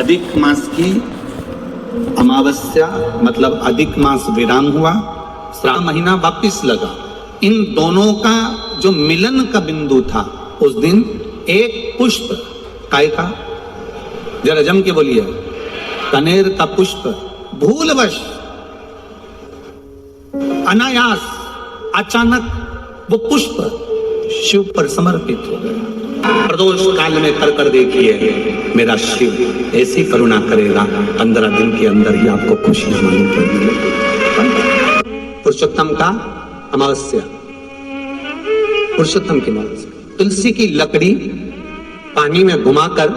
अधिक मास की अमावस्या मतलब अधिक मास विराम हुआ, श्रावण महीना वापिस लगा। इन दोनों का जो मिलन का बिंदु था उस दिन एक पुष्प काय का, जरा जम के बोलिए, कनेर का पुष्प भूलवश अनायास अचानक वो पुष्प शिव पर समर्पित हो गया। प्रदोष काल में कर देखिए मेरा शिव ऐसी करुणा करेगा, 15 दिन के अंदर ही आपको खुशियां मालूम पड़ेगी। पुरुषोत्तम का अमावस्या, पुरुषोत्तम की अमावस्या। तुलसी की लकड़ी पानी में घुमाकर,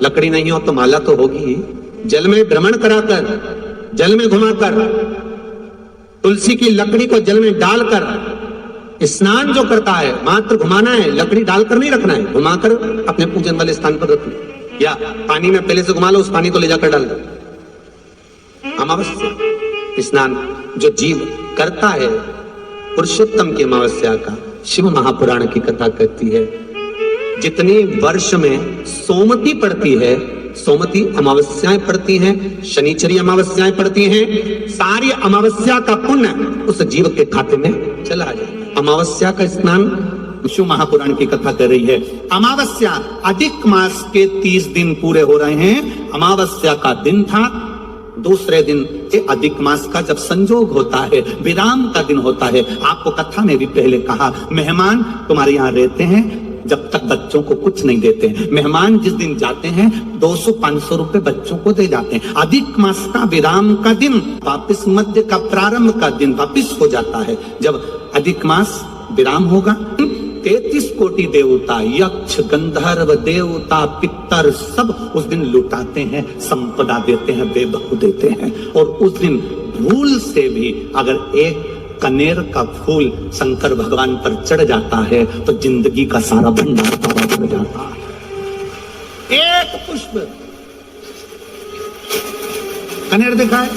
लकड़ी नहीं हो तो माला तो होगी, जल में भ्रमण कराकर, जल में घुमाकर, तुलसी की लकड़ी को जल में डालकर स्नान जो करता है, मात्र घुमाना है, लकड़ी डालकर नहीं रखना है, घुमाकर अपने पूजन वाले स्थान पर रखना, या पानी में पहले से घुमा लो, उस पानी को ले जाकर डाल दो। अमावस्या स्नान जो जीव करता है पुरुषोत्तम की अमावस्या का, शिव महापुराण की कथा कहती है जितनी वर्ष में सोमती पड़ती है, सोमती अमावस्याएं पड़ती हैं, शनिचरी अमावस्याएं पड़ती हैं, सारी अमावस्या का पुण्य उस जीव के खाते में चला जाए। अमावस्या का स्नान शिव महापुराण की कथा कर रही है। अमावस्या अधिक मास के 30 दिन पूरे हो रहे हैं। अमावस्या का दिन था, दूसरे दिन अधिक मास का जब संजोग होता है, विराम का दिन होता है। आपको कथा में भी पहले कहा, मेहमान तुम्हारे यहाँ रहते हैं जब तक बच्चों को कुछ नहीं देते हैं। मेहमान जिस दिन जाते हैं 200-500 रुपए बच्चों को दे जाते हैं। अधिक मास का विराम का दिन वापिस मध्य का प्रारंभ का दिन वापिस हो जाता है। जब अधिक मास विराम होगा 33 कोटि देवता, यक्ष, गंधर्व, देवता, पितर सब उस दिन लुटाते हैं, संपदा देते हैं, बेबहू देते हैं। और उस दिन भूल से भी अगर एक कनेर का फूल शंकर भगवान पर चढ़ जाता है तो जिंदगी का सारा भंडार प्राप्त हो जाता है। एक पुष्प कनेर देखा है,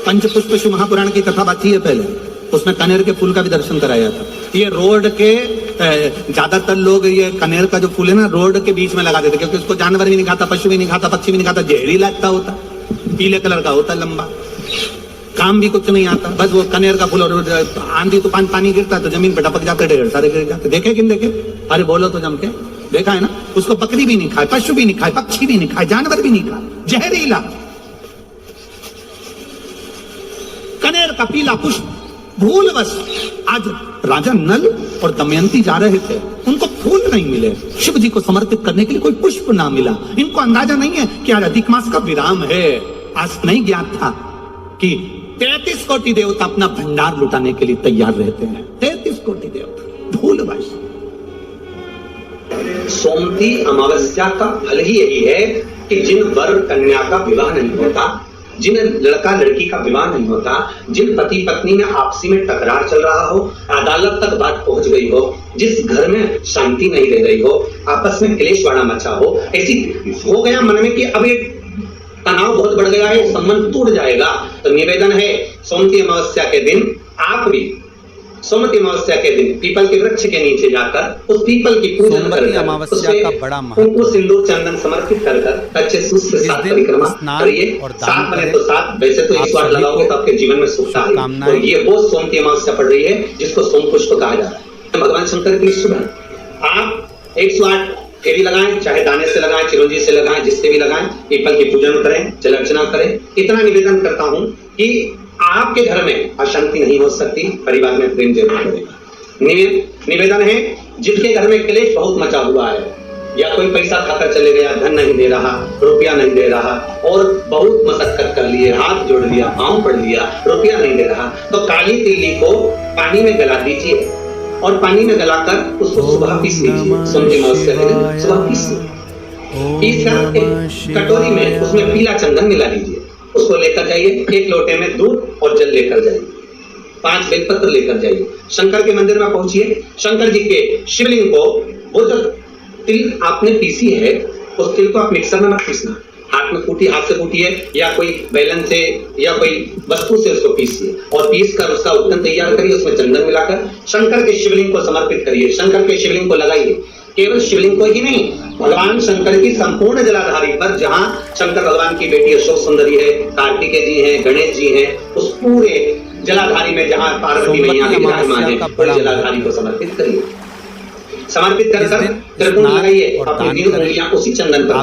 पंचपुष्प शिव महापुराण की कथा बात है पहले, उसमें कनेर के फूल का भी दर्शन कराया था। ये रोड के ज्यादातर लोग ये कनेर का जो फूल है ना रोड के बीच में लगा देते, क्योंकि उसको जानवर भी नहीं खाता, पशु भी नहीं खाता, पक्षी भी नहीं खाता, जहरीला लगता होता, पीले कलर का होता, लंबा, काम भी कुछ नहीं आता, बस वो कनेर का फूल। और आंधी तूफान पानी गिरता तो जमीन पे टपक जाते, ढेर सारे गिर जाते। देखे कि नहीं देखे? अरे बोलो तो जम के, देखा है ना? उसको बकरी भी नहीं खाए, पशु भी नहीं खाए, पक्षी भी नहीं खाए, जानवर भी नहीं खाए, जहरीला कनेर का पीला पुष्प। भूलवश आज राजा नल और दमयंती जा रहे थे, उनको फूल नहीं मिले, शिव जी को समर्पित करने के लिए कोई पुष्प ना मिला। इनको अंदाजा नहीं है कि आज अधिक मास का विराम है। आज नहीं ज्ञात था कि 33 कोटि देवता अपना भंडार लुटाने के लिए तैयार रहते हैं। 33 कोटि देवता भूलवश। सोमती अमावस्या का फल ही यही है कि जिन वर कन्या का विवाह नहीं होता, जिन लड़का लड़की का विवाह नहीं होता, जिन पति पत्नी में आपसी में टकरार चल रहा हो, अदालत तक बात पहुंच गई हो, जिस घर में शांति नहीं रह रही हो, आपस में क्लेश बड़ा मचा हो, ऐसी हो गया मन में कि अब ये तनाव बहुत बढ़ गया है, संबंध टूट जाएगा, तो निवेदन है सोमती अमावस्या के दिन आप भी सोमती अमावस्या के दिन पीपल के वृक्ष के नीचे जाकर उस पीपल की पूजन कर अमावस्या का बड़ा महत्व, उनको सिंदूर चंदन समर्पित कर कच्चे सूत के साथ परिक्रमा करिए। साथ बने तो साथ, वैसे तो इस बार लगाओगे तो आपके जीवन में सुख आएगी। और ये वो सोमती अमावस्या पड़ रही है जिसको सोम पुष्प कहा जाता है। भगवान शंकर की सुबह आप 108 फेरी लगाएं, चाहे दाने से लगाएं, चिरंजी से लगाएं, जिससे भी लगाएं, पीपल की पूजन करें, जल अर्चना करें। इतना निवेदन करता हूं कि आपके घर में अशांति नहीं हो सकती, परिवार में प्रेम जरूर करेगा। निवेदन है जिसके घर में क्लेश बहुत मचा हुआ है, या कोई पैसा खाकर चले गया, धन नहीं दे रहा, रुपया नहीं दे रहा, और बहुत मशक्कत कर लिए, हाथ जोड़ लिया, पांव पड़ लिया, रुपया नहीं दे रहा, तो काली तिल्ली को पानी में गला दीजिए और पानी में गलाकर उसको सुबह पीस लीजिए। सोमती अमावस्या के दिन सुबह पीसकर एक कटोरी में उसमें पीला चंदन मिला लीजिए, उसको लेकर जाइए, एक लोटे में दूध और जल लेकर जाइए, 5 बेलपत्र लेकर जाइए, शंकर के मंदिर में पहुंचिए, शंकर जी के शिवलिंग को, वो जो तिल आपने पीसी है उस तिल को आप मिक्सर में मत पीसना, हाथ में कूटी, हाथ से कूटिए या कोई बैलन से या कोई वस्तु से उसको पीसिए और पीस कर उसका उत्तन तैयार करिए, उसमें चंदन मिलाकर शंकर के शिवलिंग को समर्पित करिए, शंकर के शिवलिंग को लगाइए। केवल शिवलिंग को ही नहीं, भगवान शंकर की संपूर्ण जलाधारी पर जहां शंकर भगवान की बेटी अशोक सुंदरी है, कार्तिकेय जी हैं, गणेश जी हैं, उस पूरे जलाधारी में जहां पार्वती मैया भी विराजमान है, उस जलाधारी को समर्पित करिए। समर्पित कर त्रिपुण लगाइए, अपनी 3 उंगलियां उसी चंदन पर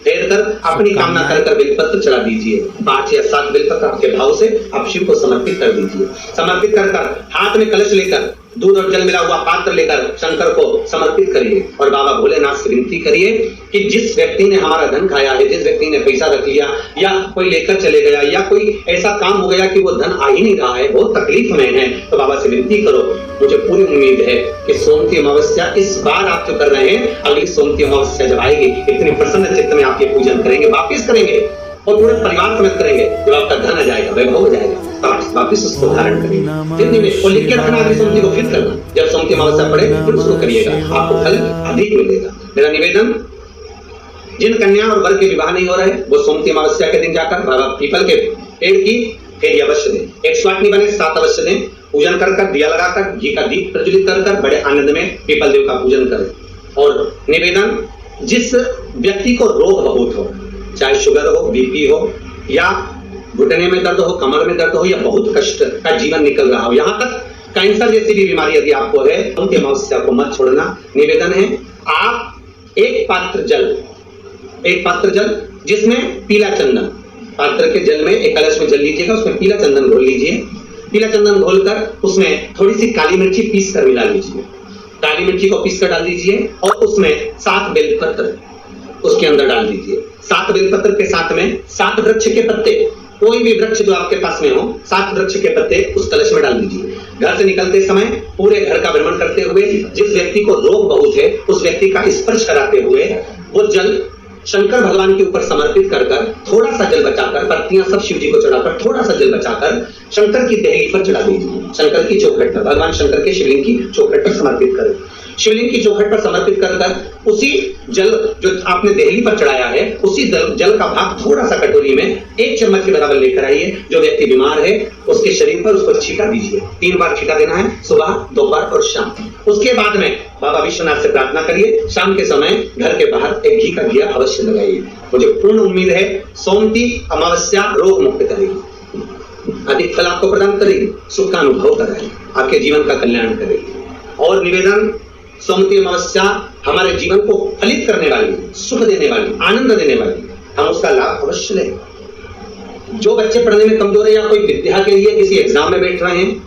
फेर कर अपनी कामना कर बेलपत्र चढ़ा दीजिए। 5 या 7 बेलपत्र आपके भाव से आप शिव को समर्पित कर दीजिए। समर्पित कर हाथ में कलश लेकर, दूध और जल मिला हुआ पात्र लेकर शंकर को समर्पित करिए और बाबा भोलेनाथ से विनती करिए कि जिस व्यक्ति ने हमारा धन खाया है, जिस व्यक्ति ने पैसा रख लिया या कोई लेकर चले गया या कोई ऐसा काम हो गया कि वो धन आ ही नहीं रहा है, बहुत तकलीफ में है, तो बाबा से विनती करो। मुझे पूरी उम्मीद है कि सोमती अमावस्या इस बार आप जो कर रहे हैं, अगली सोमती अमावस्या जब आएगी, इतनी प्रसन्न चित्त में आप ये पूजन करेंगे, वापिस करेंगे और पूरे परिवार समेत करेंगे। जब आपका धन आ जाएगा, वैभव हो जाएगा, वापिस उसको धारण करिए। जितनी में और लिख के रखना, अगली सोमती को फिर करना, जब सोमती अमावस्या पड़े फिर उसको करिएगा, आपको फल अधिक मिलेगा। मेरा निवेदन, जिन कन्या और वर के विवाह नहीं हो रहे, वो सोमती अमावस्या के दिन जाकर बाबा पीपल के पेड़ की फेरी अवश्य दें। 108 नहीं बने 7 अवश्य दें। पूजन कर दिया लगाकर, घी का दीप प्रज्वलित कर बड़े आनंद में पीपल देव का पूजन करें। और निवेदन, जिस व्यक्ति को रोग बहुत हो, चाहे शुगर हो, बीपी हो या घुटने में दर्द हो, कमर में दर्द हो या बहुत कष्ट का जीवन निकल रहा हो, यहाँ तक कैंसर जैसी भी बीमारी यदि आपको है, उनकी अमावस्या को मत छोड़ना। निवेदन है, आप एक पात्र जल जिसमें पीला चंदन, पात्र के जल में एक कलश में जल लीजिएगा, उसमें पीला चंदन घोल लीजिए। पीला चंदन घोलकर उसमें थोड़ी सी काली मिर्ची पीस कर मिला लीजिए। काली मिर्ची को पीस कर डाल दीजिए और उसमें 7 बेलपत्र उसके अंदर डाल दीजिए। 7 बेलपत्र के साथ में 7 वृक्ष के पत्ते, कोई भी वृक्ष जो आपके पास में हो, 7 वृक्ष के पत्ते उस कलश में डाल दीजिए। घर से निकलते समय पूरे घर का भ्रमण करते हुए, जिस व्यक्ति को रोग बहुत है उस व्यक्ति का स्पर्श कराते हुए वो जल शंकर भगवान के ऊपर समर्पित कर थोड़ा सा जल बचाकर, पत्तियां सब शिव जी को चढ़ाकर थोड़ा सा जल बचाकर शंकर की देहली पर चढ़ा दीजिए। शंकर की चौखट पर, भगवान शंकर के शिवलिंग की चौखट पर समर्पित करें। शिवलिंग की चौखट पर समर्पित कर उसी जल जो आपने देहली पर चढ़ाया है, उसी जल का भाग थोड़ा सा कटोरी में 1 चम्मच के बराबर लेकर आइए। जो व्यक्ति बीमार है उसके शरीर पर उसको छींटा दीजिए। 3 बार छींटा देना है, सुबह, दोपहर और शाम। उसके बाद में बाबा विश्वनाथ से प्रार्थना करिए। शाम के समय घर के बाहर एक घी का दिया अवश्य लगाइए। मुझे पूर्ण उम्मीद है सोमती अमावस्या रोग मुक्त करेगी, अधिक फल आपको प्रदान करेगी, सुख का अनुभव कराएगी, आपके जीवन का कल्याण करेगी। और निवेदन, सोमती अमावस्या हमारे जीवन को फलित करने वाली, सुख देने वाली, आनंद देने वाली, हम उसका लाभ अवश्य लें। जो बच्चे पढ़ने में कमजोर है या कोई विद्या के लिए किसी एग्जाम में बैठ रहे हैं,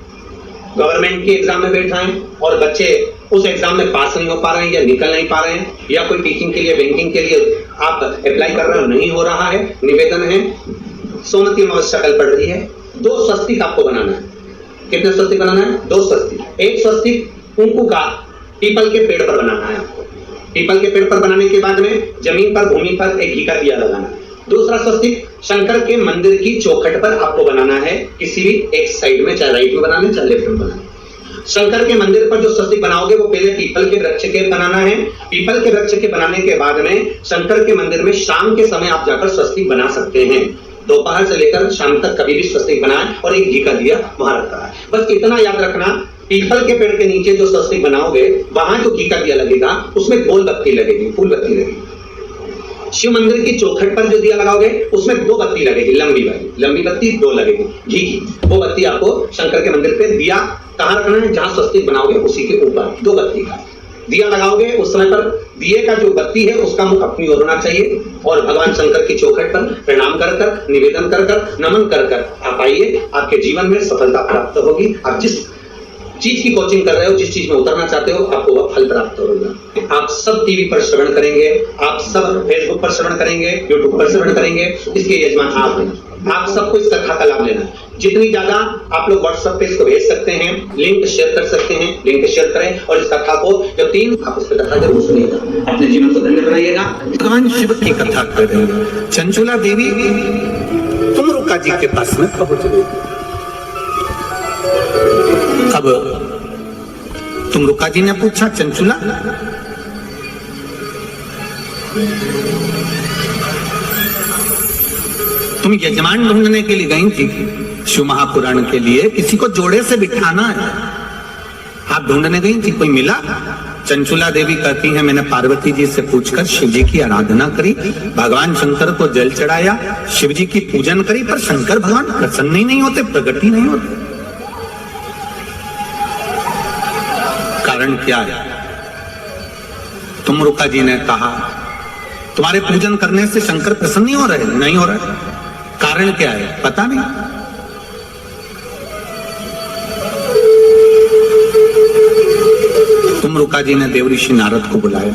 गवर्नमेंट के एग्जाम में बैठ रहे हैं और बच्चे उस एग्जाम में पास नहीं हो पा रहे हैं या निकल नहीं पा रहे हैं, या कोई टीचिंग के लिए, बैंकिंग के लिए आप अप्लाई कर रहे हो, नहीं हो रहा है, निवेदन है, सोमती अमावस्या कल पड़ रही है, 2 स्वस्तिक आपको बनाना है। कितने स्वस्तिक बनाना है? 2 स्वस्तिक। एक स्वस्तिक कुंकू का पीपल के पेड़ पर बनाना है आपको। पीपल के पेड़ पर बनाने के बाद में जमीन पर, भूमि पर एक घी का दिया लगाना है। दूसरा स्वस्तिक शंकर के मंदिर की चौखट पर आपको बनाना है, किसी भी एक साइड में, चाहे राइट में बनाना है चाहे लेफ्ट में बनाना है। शंकर के मंदिर पर जो स्वस्तिक बनाओगे वो पहले पीपल के वृक्ष के बनाना है। पीपल के वृक्ष के बनाने के बाद में शंकर के मंदिर में शाम के समय आप जाकर स्वस्तिक बना सकते हैं। दोपहर से लेकर शाम तक कभी भी स्वस्तिक बनाए और एक घी का दिया वहां रखा है। बस इतना याद रखना, पीपल के पेड़ के नीचे जो स्वस्तिक बनाओगे वहां जो घी का दिया लगेगा उसमें गोल बत्ती लगेगी, फूल बत्ती लगेगी। शिव मंदिर की चौखट पर जो दिया लगाओगे उसमें 2 बत्ती लगेगी, लंबी बत्ती 2 लगेगी घी की। वो बत्ती आपको शंकर के मंदिर पे दिया कहां रखना है? जहां स्वस्तिक बनाओगे उसी के ऊपर 2 बत्ती का दिया लगाओगे। उस समय पर दिए का जो बत्ती है उसका मुख अपनी ओर होना चाहिए और भगवान शंकर की चौखट पर प्रणाम कर निवेदन कर नमन कर आप आइए। आपके जीवन में सफलता प्राप्त होगी। आप जिस चीज की कोचिंग कर रहे हो, जिस चीज में उतरना चाहते हो, आपको वह फल प्राप्त होगा। आप सब टीवी पर श्रवण करेंगे, आप सब फेसबुक पर श्रवण करेंगे, यूट्यूब पर श्रवण करेंगे, इसके यजमान आप हैं। आप सबको इस कथा का लाभ लेना। जितनी ज्यादा आप लोग व्हाट्सएप पे इसको भेज सकते हैं, लिंक शेयर कर सकते हैं, लिंक शेयर करें और इस कथा को जो 3 आप उस पर कथा जरूर सुनिएगा, अपने जीवन को धन्य बनाइएगा। भगवान शिव की कथा कर रहे हैं। चंचुला देवी तुमरुका जी के पास में पहुंच गई। अब तुमरुका जी ने पूछा, चंचुला तुम यजमान ढूंढने के लिए गई थी शिव महापुराण के लिए, किसी को जोड़े से बिठाना है, आप ढूंढने गई थी, कोई मिला? चंचुला देवी कहती है मैंने पार्वती जी से पूछकर शिव जी की आराधना करी, भगवान शंकर को जल चढ़ाया, शिव जी की पूजन करी, पर शंकर भगवान प्रसन्न ही नहीं होते, प्रकट ही नहीं होते। कारण क्या है? तुमरुका जी ने कहा तुम्हारे पूजन करने से शंकर प्रसन्न नहीं हो रहे, नहीं हो रहे। कारण क्या है? पता नहीं। तुमरुका जी ने देवऋषि नारद को बुलाया,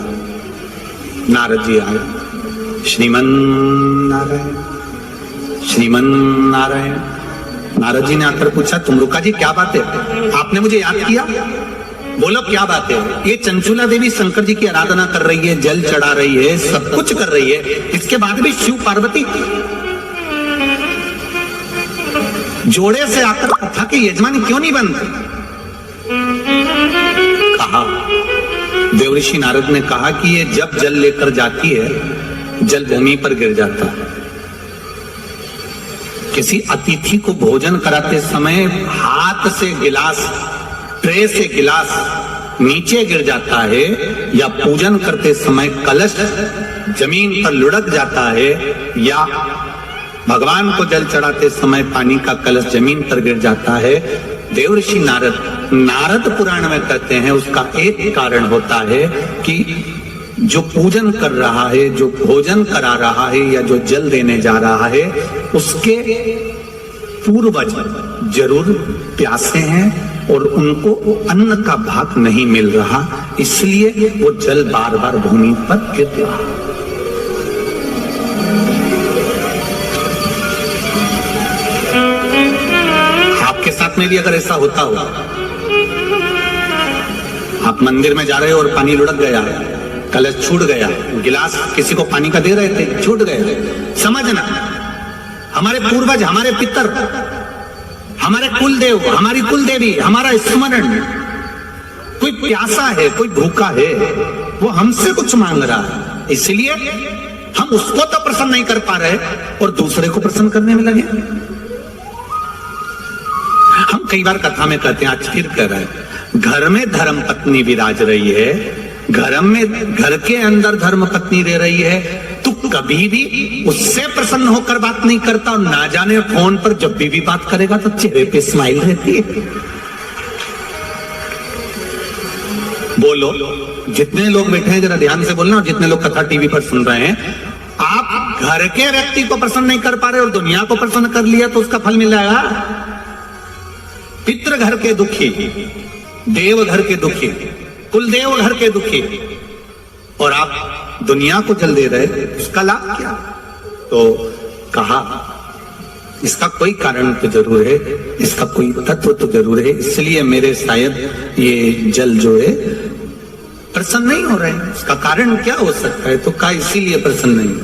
नारद जी आए, श्रीमन नारायण, श्रीमन नारायण। नारद जी ने आकर पूछा तुमरुका जी क्या बात है, आपने मुझे याद किया, बोलो क्या बात है? ये चंचुला देवी शंकर जी की आराधना कर रही है, जल चढ़ा रही है, सब कुछ कर रही है, इसके बाद भी शिव पार्वती जोड़े से आकर कथा की यजमानी क्यों नहीं बनती? कहा, देवऋषि नारद ने कहा कि ये जब जल लेकर जाती है जल भूमि पर गिर जाता है। किसी अतिथि को भोजन कराते समय हाथ से गिलास, ट्रे से गिलास नीचे गिर जाता है, या पूजन करते समय कलश जमीन पर लुढ़क जाता है, या भगवान को जल चढ़ाते समय पानी का कलश जमीन पर गिर जाता है, देवऋषि नारद पुराण में कहते हैं उसका एक कारण होता है कि जो पूजन कर रहा है, जो भोजन करा रहा है, या जो जल देने जा रहा है, उसके पूर्वज जरूर प्यासे हैं और उनको अन्न का भाग नहीं मिल रहा, इसलिए वो जल बार बार भूमि पर गिर रहा। आपके साथ में भी अगर ऐसा होता हो, आप मंदिर में जा रहे हो और पानी लुढ़क गया, कलश छूट गया, गिलास किसी को पानी का दे रहे थे, छूट गए, समझना हमारे पूर्वज, हमारे पितर, हमारे कुलदेव, हमारी कुलदेवी, हमारा स्मरण, कोई प्यासा है, कोई भूखा है, वो हमसे कुछ मांग रहा है, इसलिए हम उसको तो प्रसन्न नहीं कर पा रहे और दूसरे को प्रसन्न करने में लगे। हम कई बार कथा में कहते हैं, आज फिर कह रहे हैं, घर में धर्म पत्नी विराज रही है, घर के अंदर धर्म पत्नी रह रही है, तू कभी भी उससे प्रसन्न होकर बात नहीं करता, और ना जाने फोन पर जब भी बात करेगा तो चेहरे पे स्माइल रहती है। बोलो, जितने लोग बैठे हैं जरा ध्यान से बोलना, और जितने लोग कथा टीवी पर सुन रहे हैं, आप घर के व्यक्ति को प्रसन्न नहीं कर पा रहे और दुनिया को प्रसन्न कर लिया तो उसका फल मिल जाएगा। पितृ घर के दुखी, देव घर के दुखी, कुलदेव घर के दुखी, और आप दुनिया को जल दे रहे, उसका लाभ क्या? तो कहा इसका कोई कारण तो जरूर है, इसका कोई तत्व तो जरूर है, इसलिए मेरे शायद ये जल जो है प्रसन्न नहीं हो रहे हैं। इसका कारण क्या हो सकता है? तो कहा इसीलिए प्रसन्न नहीं।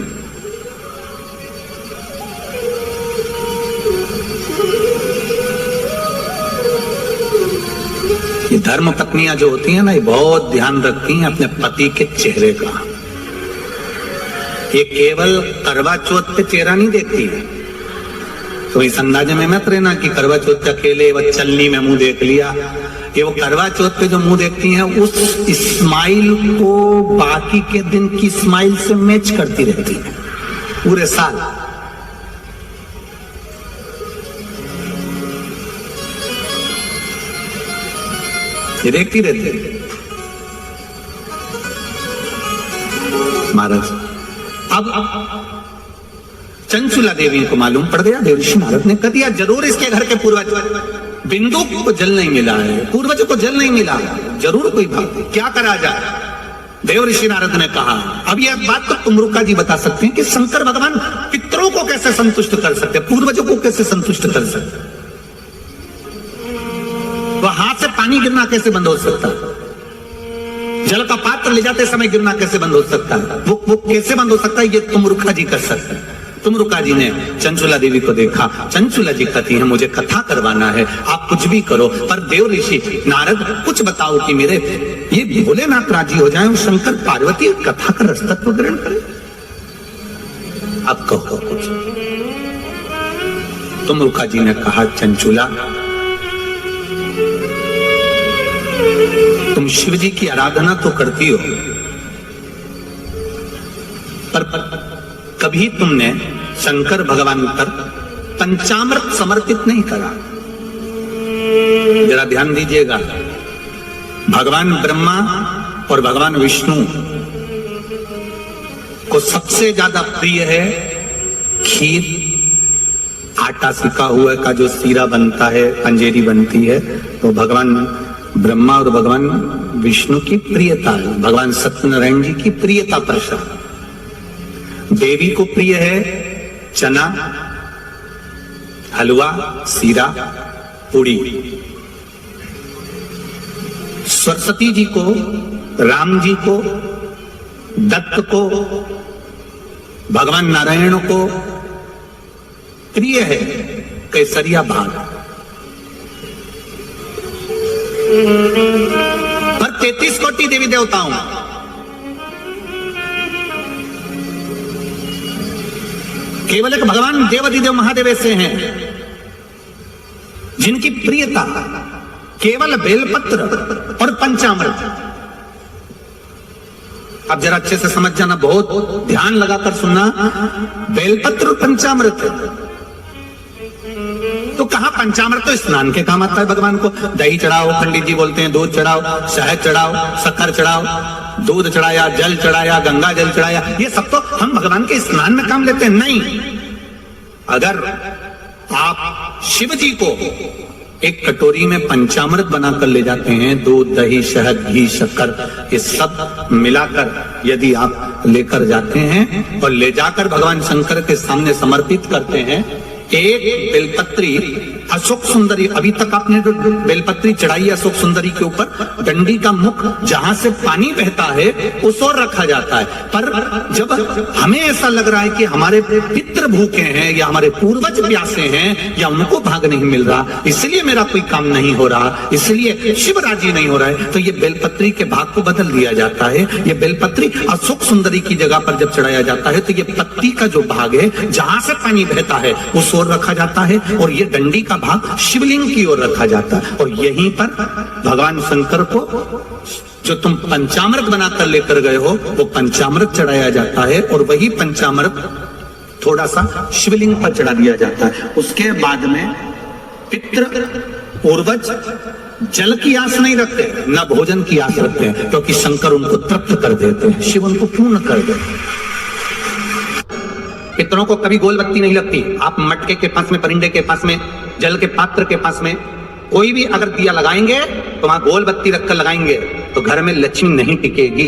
ये धर्म पत्नियां जो होती हैं ना, ये बहुत ध्यान रखती हैं अपने पति के चेहरे का। ये केवल करवा चौथ पे चेहरा नहीं देखती है, तो इस अंदाजे में मत रहना कि करवा चौथ अकेले व चलनी में मुंह देख लिया। ये वो करवा चौथ पे जो मुंह देखती हैं, उस स्माइल को बाकी के दिन की स्माइल से मैच करती रहती है पूरे साल। ये देखती रहती है। महाराज, अब चंचुला देवी को मालूम पड़ गया, देवऋषि नारद ने कह दिया जरूर इसके घर के पूर्वज, बिंदु को जल नहीं मिला है, पूर्वज को जल नहीं मिला, जरूर कोई बात, क्या करा जाए? देवऋषि नारद ने कहा, अब यह बात तो तुमरुका जी बता सकते हैं कि शंकर भगवान पितरों को कैसे संतुष्ट कर सकते, पूर्वजों को कैसे संतुष्ट कर सकते? वह हाथ से पानी गिरना कैसे बंद हो सकता है? जल का पात्र ले जाते समय गिरना कैसे बंद हो सकता है? वो कैसे बंद हो सकता है? ये तुमरुका जी कर सकते हैं। तुमरुका जी ने चंचुला देवी को देखा, चंचुला जी कहती है मुझे कथा करवाना है, आप कुछ भी करो, पर देव ऋषि नारद कुछ बताओ कि मेरे ये भोलेनाथ राजी हो जाए, शंकर पार्वती कथा का रसतत्व ग्रहण करे। अब कहो कुछ। तुमरुका जी ने कहा, चंचुला तुम शिव जी की आराधना तो करती हो, पर कभी तुमने शंकर भगवान पर पंचामृत समर्पित नहीं करा। जरा ध्यान दीजिएगा, भगवान ब्रह्मा और भगवान विष्णु को सबसे ज्यादा प्रिय है खीर, आटा सिका हुआ का जो सीरा बनता है, अंजेरी बनती है, तो भगवान ब्रह्मा और भगवान विष्णु की प्रियता है। भगवान सत्यनारायण जी की प्रियता प्रसाद। देवी को प्रिय है चना, हलवा, सीरा, पूड़ी। सरस्वती जी को, राम जी को, दत्त को, भगवान नारायण को प्रिय है केसरिया भाग। पर 33 कोटि देवी देवताओं, केवल एक भगवान देवाधिदेव महादेव ऐसे हैं जिनकी प्रियता केवल बेलपत्र और पंचामृत। अब जरा अच्छे से समझ जाना, बहुत ध्यान लगाकर सुनना, बेलपत्र और पंचामृत है। तो कहां पंचामृत तो स्नान के काम आता है भगवान को। दही चढ़ाओ, पंडित जी बोलते हैं, दूध चढ़ाओ, शहद चढ़ाओ, शक्कर चढ़ाओ, दूध चढ़ाया, जल चढ़ाया, गंगा जल चढ़ाया, ये सब तो हम भगवान के स्नान में काम लेते हैं। नहीं, अगर आप शिव जी को एक कटोरी में पंचामृत बनाकर ले जाते हैं, दूध, दही, शहद, घी, शक्कर, ये सब मिलाकर यदि आप लेकर जाते हैं और ले जाकर भगवान शंकर के सामने समर्पित करते हैं, एक बेलपत्री अशोक सुंदरी, अभी तक आपने जो बेलपत्री चढ़ाई अशोक सुंदरी के ऊपर, डंडी का मुख जहां से पानी बहता है उस ओर रखा जाता है। पर जब हमें ऐसा लग रहा है कि हमारे पितृ भूखे हैं या हमारे पूर्वज प्यासे हैं या उनको भाग नहीं मिल रहा, इसलिए मेरा कोई काम नहीं हो रहा, इसलिए शिव राजी नहीं हो रहा है, तो ये बेलपत्री के भाग को बदल दिया जाता है। ये बेलपत्री अशोक सुंदरी की जगह पर जब चढ़ाया जाता है तो ये पत्ती का जो भाग है जहां से पानी बहता है उस ओर रखा जाता है, और ये डंडी का भाग शिवलिंग की ओर रखा जाता है। और यहीं पर भगवान शंकर को जो तुम पंचामृत बनाकर लेकर गए हो वो पंचामृत चढ़ाया जाता है, और वही पंचामृत थोड़ा सा शिवलिंग पर चढ़ा दिया जाता है। उसके बाद में पितृ पूर्वज जल की आस नहीं रखते, न भोजन की आस रखते हैं, क्योंकि शंकर उनको तृप्त कर देते हैं, शिव उनको पूर्ण कर देते हैं। पितरों को कभी गोल बत्ती नहीं लगती। आप मटके के पास में, परिंदे के पास में, जल के पात्र के पास में कोई भी अगर दिया लगाएंगे तो वहां गोल बत्ती रखकर लगाएंगे तो घर में लक्ष्मी नहीं टिकेगी।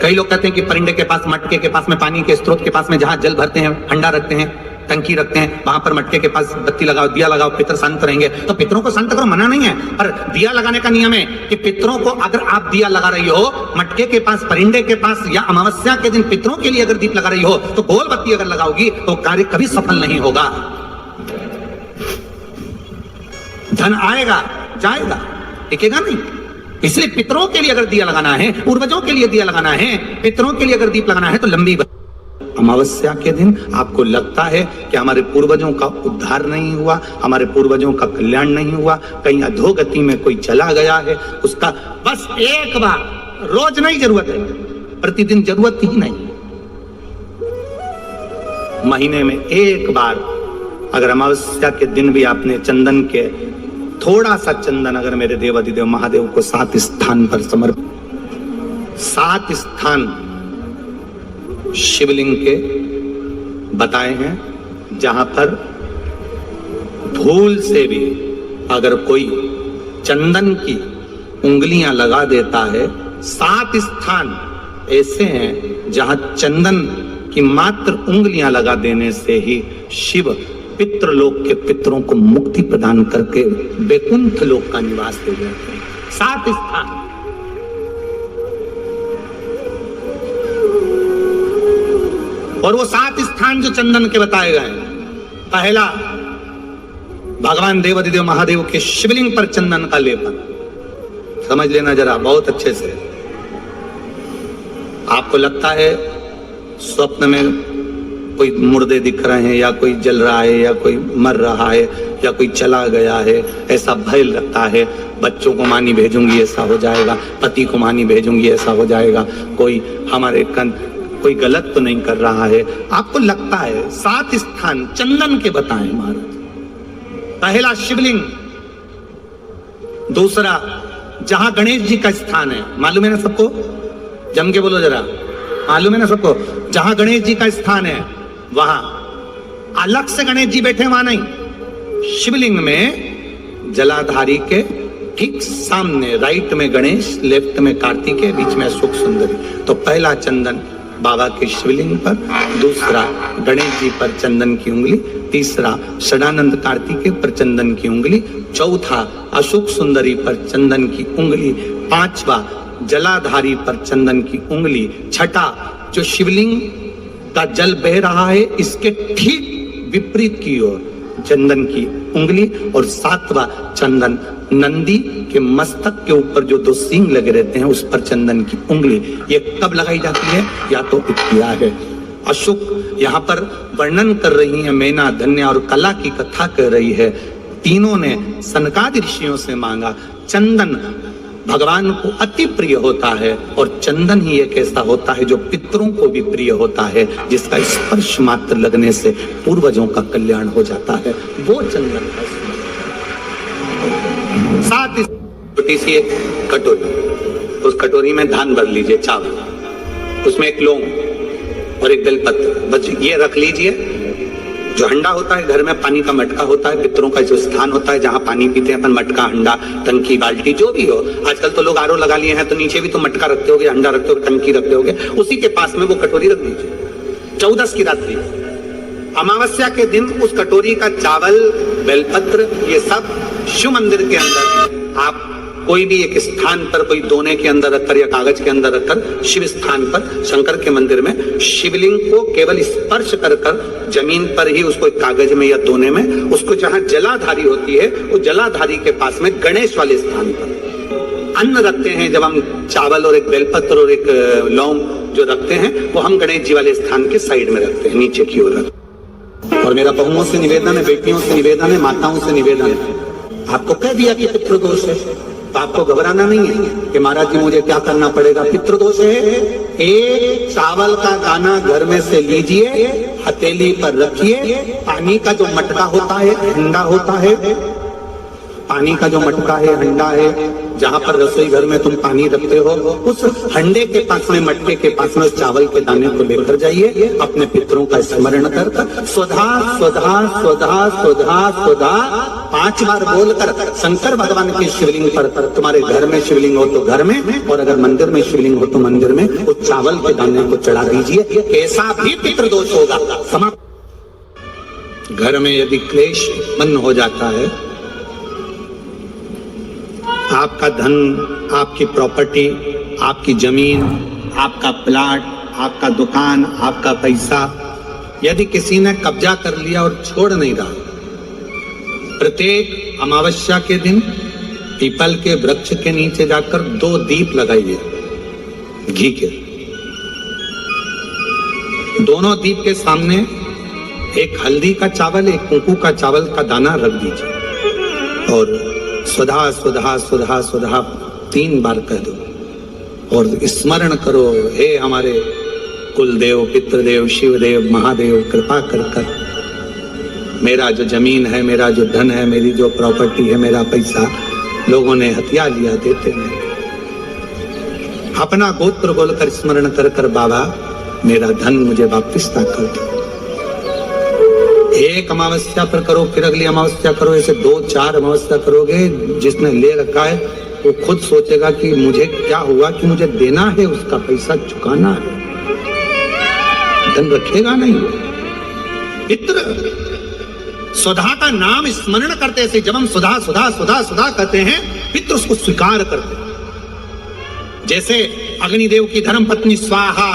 कई लोग कहते हैं कि परिंदे के पास, मटके के पास में, पानी के स्रोत के पास में जहां जल भरते हैं, हंडा रखते हैं, टंकी रखते हैं, वहां पर मटके के पास बत्ती लगाओ, दिया लगाओ, पितर शांत रहेंगे। तो पितरों को शांत करो, मना नहीं है, पर दिया लगाने का नियम है कि पितरों को अगर आप दिया लगा रही हो मटके के पास, परिंदे के पास, या अमावस्या के दिन पितरों के लिए अगर दीप लगा रही हो तो गोल बत्ती अगर लगाओगी तो कार्य कभी सफल नहीं होगा। धन आएगा जाएगा, टिकेगा नहीं। इसलिए पितरों के लिए अगर दिया लगाना है, पूर्वजों के लिए दिया लगाना है, पितरों के लिए अगर दीप लगाना है तो लंबी। अमावस्या के दिन आपको लगता है कि हमारे पूर्वजों का उद्धार नहीं हुआ, हमारे पूर्वजों का कल्याण नहीं हुआ, कहीं अधोगति में कोई चला गया है, उसका बस एक बार, रोज नहीं जरूरत है, प्रतिदिन जरूरत ही नहीं, महीने में एक बार अगर अमावस्या के दिन भी आपने चंदन के थोड़ा सा चंदन अगर मेरे देवाधिदेव महादेव को 7 स्थान पर समर्पित, 7 स्थान शिवलिंग के बताए हैं जहां पर भूल से भी अगर कोई चंदन की उंगलियां लगा देता है, 7 स्थान ऐसे हैं जहां चंदन की मात्र उंगलियां लगा देने से ही शिव पितृलोक के पितरों को मुक्ति प्रदान करके वैकुंठ लोक का निवास दे जाते हैं। 7 स्थान। और वो 7 स्थान जो चंदन के बताए गए, पहला भगवान देवाधिदेव महादेव के शिवलिंग पर चंदन का लेपन। समझ लेना जरा बहुत अच्छे से। आपको लगता है स्वप्न में कोई मुर्दे दिख रहे हैं, या कोई जल रहा है, या कोई मर रहा है, या कोई चला गया है, ऐसा भय लगता है। बच्चों को मानी भेजूंगी ऐसा हो जाएगा, पति को मानी भेजूंगी ऐसा हो जाएगा, कोई हमारे कोई गलत तो नहीं कर रहा है। आपको लगता है 7 स्थान चंदन के बताएं महाराज। पहला शिवलिंग, दूसरा जहां गणेश जी का स्थान है, मालूम है ना सबको, जम के बोलो जरा, मालूम है ना सबको, जहां गणेश जी का स्थान है वहां अलग से गणेश जी बैठे, वहां नहीं। शिवलिंग में जलाधारी के ठीक सामने राइट में गणेश, लेफ्ट में कार्तिकेय, बीच में अशोक सुंदरी। तो पहला चंदन बाबा के शिवलिंग पर, दूसरा गणेश जी पर चंदन की उंगली, तीसरा षडानंद कार्तिकेय पर चंदन की उंगली, चौथा अशोक सुंदरी पर चंदन की उंगली, पांचवा जलाधारी पर चंदन की उंगली, छठा जो शिवलिंग का जल बह रहा है इसके ठीक विपरीत की ओर चंदन की उंगली, और सातवां चंदन नंदी के मस्तक के ऊपर जो 2 सींग लगे रहते हैं उस पर चंदन की उंगली। ये कब लगाई जाती है? या तो इत्या है। अशोक यहाँ पर वर्णन कर रही है, मैना धन्य और कला की कथा कर रही है। तीनों ने सनकादि ऋषियों से मांगा। चंदन भगवान को अति प्रिय होता है, और चंदन ही एक ऐसा होता है जो पितरों को भी प्रिय होता है, जिसका स्पर्श मात्र लगने से पूर्वजों का कल्याण हो जाता है, वो चंदन का। साथ ही छोटी सी एक कटोरी, उस कटोरी में धान भर लीजिए, चावल, उसमें एक लौंग और एक बेलपत्र, बस ये रख लीजिए। जो हंडा होता है घर में पानी का मटका होता है, पितरों का जो स्थान होता है जहां पानी पीते हैं अपन, मटका, हंडा, टंकी, बाल्टी, जो भी हो। आजकल तो लोग आरओ लगा लिए हैं, तो नीचे भी तो मटका रखते होगे, हंडा रखते होगे, टंकी रखते होगे, उसी के पास में वो कटोरी रख दीजिए। 14 की रात्रि, अमावस्या के दिन उस कटोरी का चावल, बेलपत्र, ये सब शिव मंदिर के अंदर आप कोई भी एक स्थान पर, कोई दोने के अंदर रखकर या कागज के अंदर रखकर, शिव स्थान पर, शंकर के मंदिर में शिवलिंग को केवल स्पर्श कर कर जमीन पर ही, उसको एक कागज में या दोने में, उसको जहां जलाधारी होती है वो जलाधारी के पास में गणेश वाले स्थान पर अन्न रखते हैं। जब हम चावल और एक बेलपत्र और एक लौंग जो रखते हैं वो हम गणेश जी वाले स्थान के साइड में रखते हैं, नीचे की ओर रखते हैं। और मेरा बहुओं से निवेदन है, बेटियों से निवेदन है, माताओं से निवेदन है, आपको कह दिया कि पितृदोष है तो आपको घबराना नहीं है कि महाराज जी मुझे क्या करना पड़ेगा। पितृदोष है, एक चावल का दाना घर में से लीजिए, हथेली पर रखिए, पानी का जो मटका होता है, हंडा होता है, पानी का जो मटका है, हंडा है, जहां पर रसोई घर में तुम पानी रखते हो, उस हंडे के पास में, मटके के पास में उस चावल के दाने को लेकर जाइए, अपने पितरों का स्मरण कर स्वधा स्वधा स्वधा स्वधा स्वधा 5 बार बोलकर शंकर भगवान के शिवलिंग पर, तुम्हारे घर में शिवलिंग हो तो घर में, और अगर मंदिर में शिवलिंग हो तो मंदिर में, उस चावल के दाने को चढ़ा दीजिए। कैसा भी पितृदोष होगा समाप्त। घर में यदि क्लेश उत्पन्न हो जाता है, आपका धन, आपकी प्रॉपर्टी, आपकी जमीन, आपका प्लाट, आपका दुकान, आपका पैसा, यदि किसी ने कब्जा कर लिया और छोड़ नहीं रहा, प्रत्येक अमावस्या के दिन पीपल के वृक्ष के नीचे जाकर 2 दीप लगाइए घी के। दोनों दीप के सामने एक हल्दी का चावल, एक कुंकू का चावल का दाना रख दीजिए, और स्वधा स्वधा स्वधा स्वधा 3 बार कह दो, और स्मरण करो, हे हमारे कुलदेव, पितृदेव, शिवदेव, महादेव, कृपा कर कर मेरा जो जमीन है, मेरा जो धन है, मेरी जो प्रॉपर्टी है, मेरा पैसा लोगों ने हथिया लिया, देते नहीं। अपना गोत्र बोलकर स्मरण कर कर, बाबा मेरा धन मुझे वापिस ना कर दो। एक अमावस्या पर करो, फिर अगली अमावस्या करो, ऐसे 2-4 अमावस्या करोगे, जिसने ले रखा है वो खुद सोचेगा कि मुझे क्या हुआ, कि मुझे देना है, उसका पैसा चुकाना है, धन रखेगा नहीं। पितृ स्वधा का नाम स्मरण करते से, जब हम सुधा सुधा सुधा सुधा कहते हैं, पितृ उसको स्वीकार करते हैं। जैसे अग्निदेव की धर्म पत्नी स्वाहा,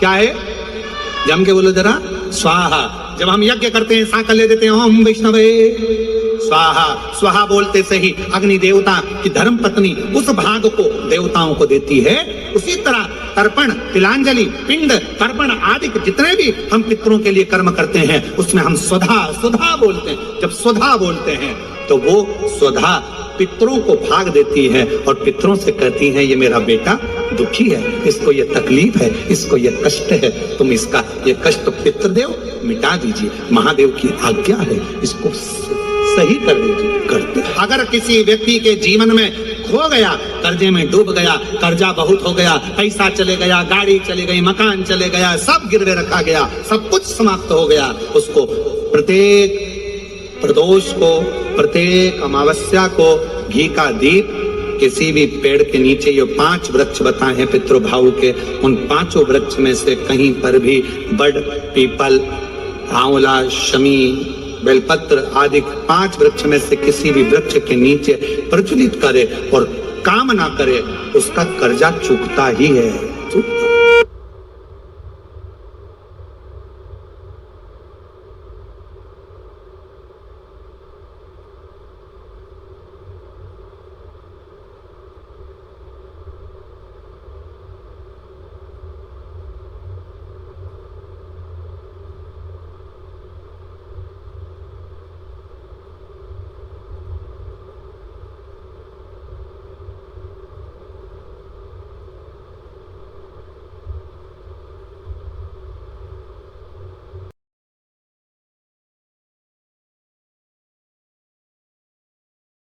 क्या है, जम के बोलो जरा, स्वाहा। जब हम यज्ञ करते हैं, सांकल ले देते हैं, ओम वैष्णवे स्वाहा, स्वाहा बोलते से ही अग्नि देवता की धर्म पत्नी उस भाग को देवताओं को देती है। उसी तरह तर्पण, तिलांजलि, पिंड, तर्पण आदि जितने भी हम पितरों के लिए कर्म करते हैं उसमें हम स्वधा, स्वधा बोलते हैं। जब स्वधा बोलते हैं तो वो स्वधा पितरों को भाग देती है और पितरों से कहती है ये मेरा बेटा दुखी है, इसको ये तकलीफ है, इसको ये कष्ट है, तुम इसका ये कष्ट पितृदेव मिटा दीजिए, महादेव की आज्ञा है, इसको सही कर दीजिए। करते अगर किसी व्यक्ति के जीवन में खो गया, कर्जे में डूब गया, कर्जा बहुत हो गया, पैसा चले गया, गाड़ी चली गई, मकान चले गया, सब गिरवे रखा गया, सब कुछ समाप्त हो गया, उसको प्रत्येक प्रदोष को, प्रत्येक अमावस्या को घी का दीप किसी भी पेड़ के नीचे, ये 5 वृक्ष बताए हैं पितृभाव के, उन 5 वृक्ष में से कहीं पर भी बड़, पीपल, आंवला, शमी, बेलपत्र आदि 5 वृक्ष में से किसी भी वृक्ष के नीचे प्रज्वलित करे और काम ना करे, उसका कर्जा चूकता ही है, चूकता।